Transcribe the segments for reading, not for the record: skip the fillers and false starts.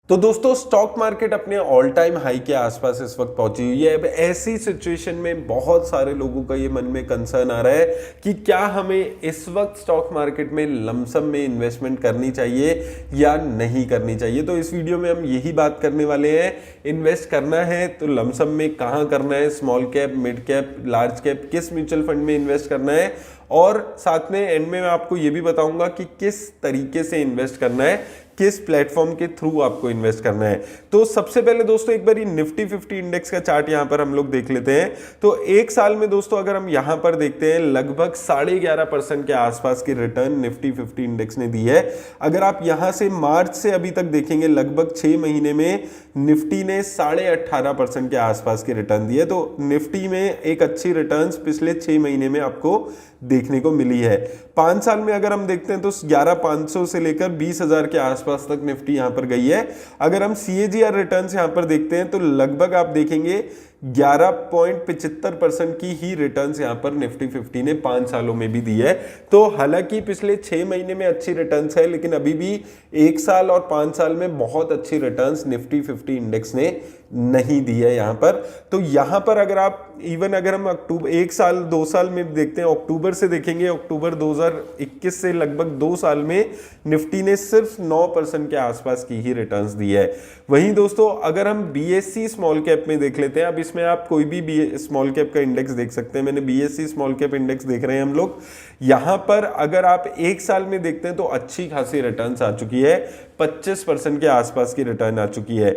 तो दोस्तों stock market अपने ऑल टाइम हाई के आसपास इस वक्त पहुंची हुई है। अब ऐसी सिचुएशन में बहुत सारे लोगों का ये मन में कंसर्न आ रहा है कि क्या हमें इस वक्त स्टॉक मार्केट में लमसम में इन्वेस्टमेंट करनी चाहिए या नहीं करनी चाहिए। तो इस वीडियो में हम यही बात करने वाले हैं। इन्वेस्ट करना है तो लमसम में कहाँ करना है, small cap, mid cap, large cap, किस म्यूचुअल फंड में इन्वेस्ट करना है, और साथ में एंड में मैं आपको ये भी बताऊंगा कि किस तरीके से इन्वेस्ट करना है, किस प्लेटफॉर्म के थ्रू आपको इन्वेस्ट करना है। तो सबसे पहले दोस्तों एक बार निफ्टी 50 इंडेक्स का चार्ट यहां पर हम लोग देख लेते हैं। तो एक साल में दोस्तों अगर हम यहां पर देखते हैं लगभग 11.5% के आसपास की रिटर्न निफ्टी 50 इंडेक्स ने दी है। अगर आप यहां से मार्च से अभी तक देखेंगे लगभग 6 महीने में निफ्टी ने 18.5% के आसपास की रिटर्न दी है। तो निफ्टी में एक अच्छी रिटर्न पिछले 6 महीने में आपको देखने को मिली है। 5 साल में अगर हम देखते हैं तो 11,500 से लेकर 20,000 के आसपास तक निफ्टी यहां पर गई है। अगर हम CAGR रिटर्न्स यहां पर देखते हैं तो लगभग आप देखेंगे 11.75% की ही रिटर्न्स यहां पर निफ्टी 50 ने 5 सालों में भी दी है। तो हालांकि पिछले 6 महीने में अच्छी रिटर्न्स है, लेकिन अभी भी 1 साल और 5 साल में बहुत अच्छी रिटर्न्स निफ्टी 50 इंडेक्स ने नहीं दी है यहां पर। तो यहां पर अगर आप अगर हम अक्टूबर 1 साल 2 साल में देखते हैं, अक्टूबर से देखेंगे, अक्टूबर 2021 से लगभग 2 साल में निफ्टी ने सिर्फ 9% के आसपास की ही रिटर्न्स दी है। वहीं दोस्तों अगर हम BSE स्मॉल कैप में देख लेते हैं, अब इसमें आप कोई भी स्मॉल कैप का इंडेक्स देख सकते हैं। मैंने BSE स्मॉल कैप इंडेक्स देख रहे हैं हम लोग। यहां पर अगर आप 1 साल में देखते हैं तो अच्छी खासी रिटर्न्स आ चुकी है, 25% के आसपास की रिटर्न आ चुकी है।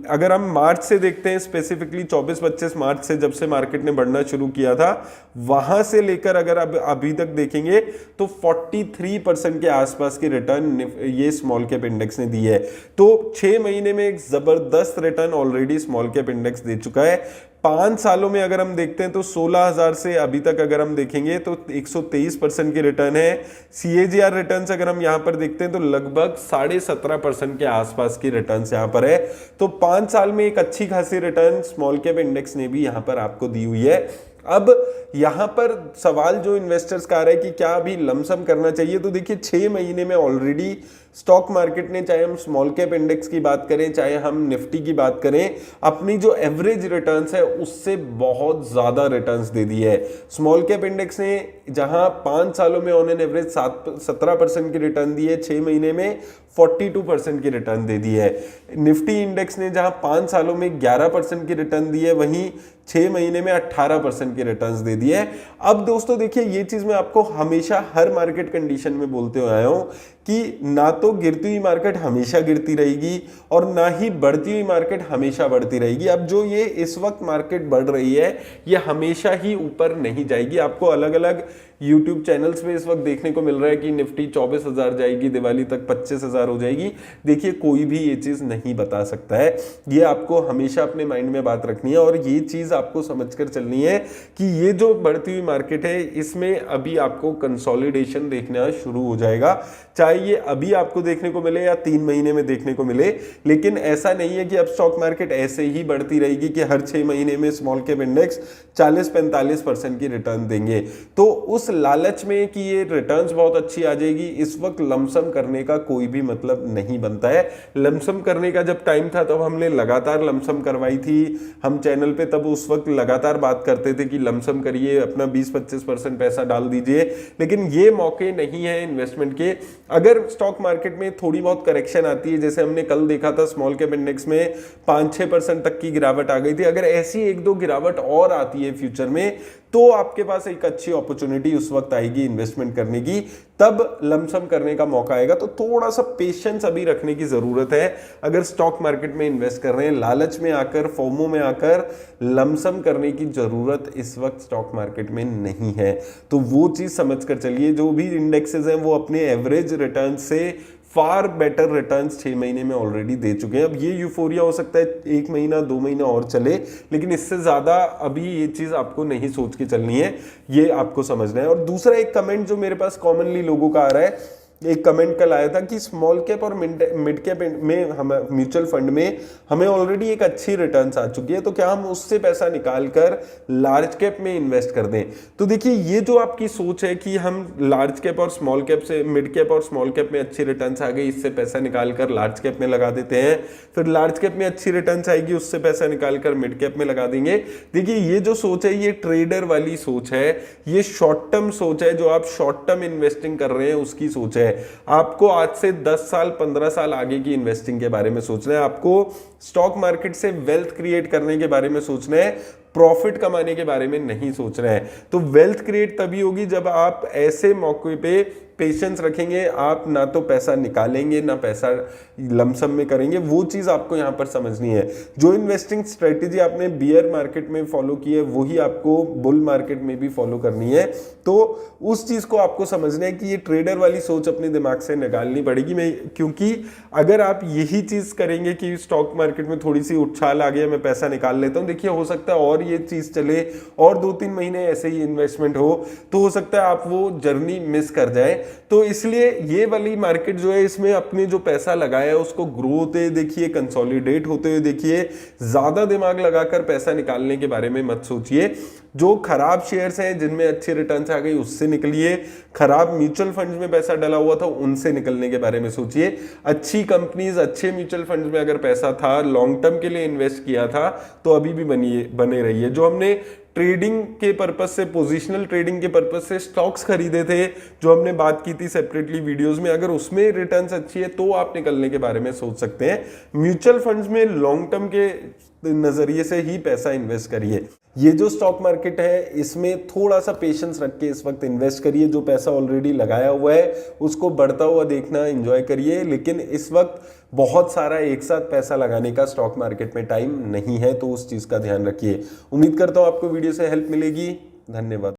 अगर हम मार्च से देखते हैं, स्पेसिफिकली 24-25 मार्च से जब से मार्केट ने बढ़ना शुरू किया था, वहां से लेकर अगर अब अभी तक देखेंगे तो 43% के आसपास की रिटर्न ये स्मॉल कैप इंडेक्स ने दी है। तो 6 महीने में एक जबरदस्त return already small cap index दे चुका है। 5 सालों में अगर हम देखते हैं तो 16,000 से अभी तक अगर हम देखेंगे तो 123% की रिटर्न है। CAGR रिटर्न्स अगर हम यहां पर देखते हैं तो लगभग 17.5% के आसपास की रिटर्न्स यहां पर है। तो 5 साल में एक अच्छी खासी रिटर्न स्मॉल कैप इंडेक्स ने भी यहां पर आपको दी हुई है। अब यहां पर सवाल जो इन्वेस्टर्स का आ रहा है कि क्या अभी लमसम करना चाहिए, तो देखिए 6 महीने में ऑलरेडी स्टॉक मार्केट ने, चाहे हम स्मॉल कैप इंडेक्स की बात करें चाहे हम निफ्टी की बात करें, अपनी जो एवरेज रिटर्न्स है उससे बहुत ज्यादा रिटर्न्स दे दी है। स्मॉल कैप इंडेक्स ने जहां 5 सालों में ऑन एन एवरेज 17% की रिटर्न दी है, 6 महीने में 42% की रिटर्न दे दी है। निफ्टी इंडेक्स ने जहां 5 सालों में 11% की रिटर्न दी है, वहीं 6 महीने में 18% की रिटर्न्स दे दी है। अब दोस्तों देखिए, ये चीज मैं आपको हमेशा हर मार्केट कंडीशन में बोलते हुए आया हूं कि ना तो गिरती हुई मार्केट हमेशा गिरती रहेगी और ना ही बढ़ती हुई मार्केट हमेशा बढ़ती रहेगी। अब जो ये इस वक्त मार्केट बढ़ रही है ये हमेशा ही ऊपर नहीं जाएगी। आपको अलग अलग YouTube चैनल्स पे इस वक्त देखने को मिल रहा है कि निफ्टी 24,000 जाएगी, दिवाली तक 25,000 हो जाएगी। देखिए कोई भी ये चीज नहीं बता सकता है, ये आपको हमेशा अपने माइंड में बात रखनी है और ये चीज आपको समझकर चलनी है कि ये जो बढ़ती हुई मार्केट है इसमें अभी आपको कंसोलिडेशन देखना शुरू हो जाएगा। चाहे ये अभी आपको देखने को मिले या 3 महीने में देखने को मिले, लेकिन ऐसा नहीं है कि अब स्टॉक मार्केट ऐसे ही बढ़ती रहेगी कि हर 6 महीने में स्मॉल कैप इंडेक्स 40-45% की रिटर्न देंगे। तो उस लालच में कि ये रिटर्न्स बहुत अच्छी आ जाएगी, इस वक्त लमसम करने का कोई भी मतलब नहीं बनता है। लमसम करने का जब टाइम था तब हमने लगातार लमसम करवाई थी हम चैनल पे, तब उस वक्त लगातार बात करते थे कि लमसम करिए, अपना 20-25% पैसा डाल दीजिए। लेकिन ये मौके नहीं है इन्वेस्टमेंट के। अगर स्टॉक मार्केट में थोड़ी बहुत करेक्शन आती है, जैसे हमने कल देखा था स्मॉल कैप इंडेक्स में 5-6% तक की गिरावट आ गई थी, अगर ऐसी 1-2 गिरावट और आती है फ्यूचर में तो आपके पास एक अच्छी अपॉर्चुनिटी उस वक्त आएगी इन्वेस्टमेंट करने की, तब लमसम करने का मौका आएगा। तो थोड़ा सा पेशेंस अभी रखने की जरूरत है। अगर स्टॉक मार्केट में इन्वेस्ट कर रहे हैं, लालच में आकर, फोमो में आकर लमसम करने की जरूरत इस वक्त स्टॉक मार्केट में नहीं है। तो वो चीज समझ कर चलिए, जो भी इंडेक्सेस हैं वो अपने एवरेज रिटर्न से फार बेटर रिटर्न्स 6 महीने में ऑलरेडी दे चुके हैं। अब ये यूफोरिया हो सकता है 1 महीना 2 महीना और चले, लेकिन इससे ज्यादा अभी ये चीज आपको नहीं सोच के चलनी है, ये आपको समझना है। और दूसरा एक कमेंट जो मेरे पास कॉमनली लोगों का आ रहा है एक कमेंट कल आया था कि स्मॉल कैप और मिड कैप में हम म्यूचुअल फंड में हमें ऑलरेडी एक अच्छी रिटर्न्स आ चुकी है, तो क्या हम उससे पैसा निकाल कर लार्ज कैप में इन्वेस्ट कर दें। तो देखिए ये जो आपकी सोच है कि हम लार्ज कैप और स्मॉल कैप से, मिड कैप और स्मॉल कैप में अच्छी रिटर्न्स आ गई, इससे पैसा निकाल कर लार्ज कैप में लगा देते हैं, फिर लार्ज कैप में अच्छी रिटर्न्स आएगी, उससे पैसा निकाल कर मिड कैप में लगा देंगे। देखिए ये जो सोच है ये ट्रेडर वाली सोच है, ये शॉर्ट टर्म सोच है, जो आप शॉर्ट टर्म इन्वेस्टिंग कर रहे हैं उसकी सोच है। आपको आज से 10 साल 15 साल आगे की इन्वेस्टिंग के बारे में सोचना है, आपको स्टॉक मार्केट से वेल्थ क्रिएट करने के बारे में सोचना है, प्रॉफिट कमाने के बारे में नहीं सोचना है। तो वेल्थ क्रिएट तभी होगी जब आप ऐसे मौके पे पेशेंस रखेंगे, आप ना तो पैसा निकालेंगे ना पैसा लमसम में करेंगे, वो चीज आपको यहां पर समझनी है। जो इन्वेस्टिंग स्ट्रेटेजी आपने बियर मार्केट में फॉलो की है वही आपको बुल मार्केट में भी फॉलो करनी है। तो उस चीज को आपको समझना है कि ये ट्रेडर वाली सोच अपने दिमाग से निकालनी पड़ेगी। क्योंकि अगर आप यही चीज करेंगे कि स्टॉक मार्केट में थोड़ी सी उछाल आ गया मैं पैसा निकाल लेता हूं, देखिए हो सकता है और ये चीज चले और 2-3 महीने ऐसे ही इन्वेस्टमेंट हो, तो हो सकता है आप वो जर्नी मिस कर जाए। तो इसलिए ये वाली मार्केट जो है इसमें अपने जो पैसा लगाया है उसको ग्रो होते देखिए, कंसोलिडेट होते हुए देखिए, ज्यादा दिमाग लगाकर पैसा निकालने के बारे में मत सोचिए। जो खराब शेयर्स हैं जिनमें अच्छी रिटर्न्स आ गई उससे निकलिए, खराब म्यूचुअल फंड्स में पैसा डला हुआ था उनसे निकलने के बारे में सोचिए। अच्छी कंपनीज, अच्छे म्यूचुअल फंड्स में अगर पैसा था, लॉन्ग टर्म के लिए इन्वेस्ट किया था, तो अभी भी बने रहिए। जो हमने ट्रेडिंग के पर्पस से, पोजिशनल ट्रेडिंग के पर्पस से स्टॉक्स खरीदे थे, जो हमने बात की थी सेपरेटली वीडियोस में, अगर उसमें रिटर्न्स अच्छी है तो आप निकलने के बारे में सोच सकते हैं। म्यूचुअल फंड्स में लॉन्ग टर्म के नजरिए से ही पैसा इन्वेस्ट करिए। ये जो स्टॉक मार्केट है इसमें थोड़ा सा पेशेंस रख के इस वक्त इन्वेस्ट करिए। जो पैसा ऑलरेडी लगाया हुआ है उसको बढ़ता हुआ देखना, एंजॉय करिए, लेकिन इस वक्त बहुत सारा एक साथ पैसा लगाने का स्टॉक मार्केट में टाइम नहीं है, तो उस चीज का ध्यान रखिए। उम्मीद करता हूं आपको वीडियो से हेल्प मिलेगी। धन्यवाद।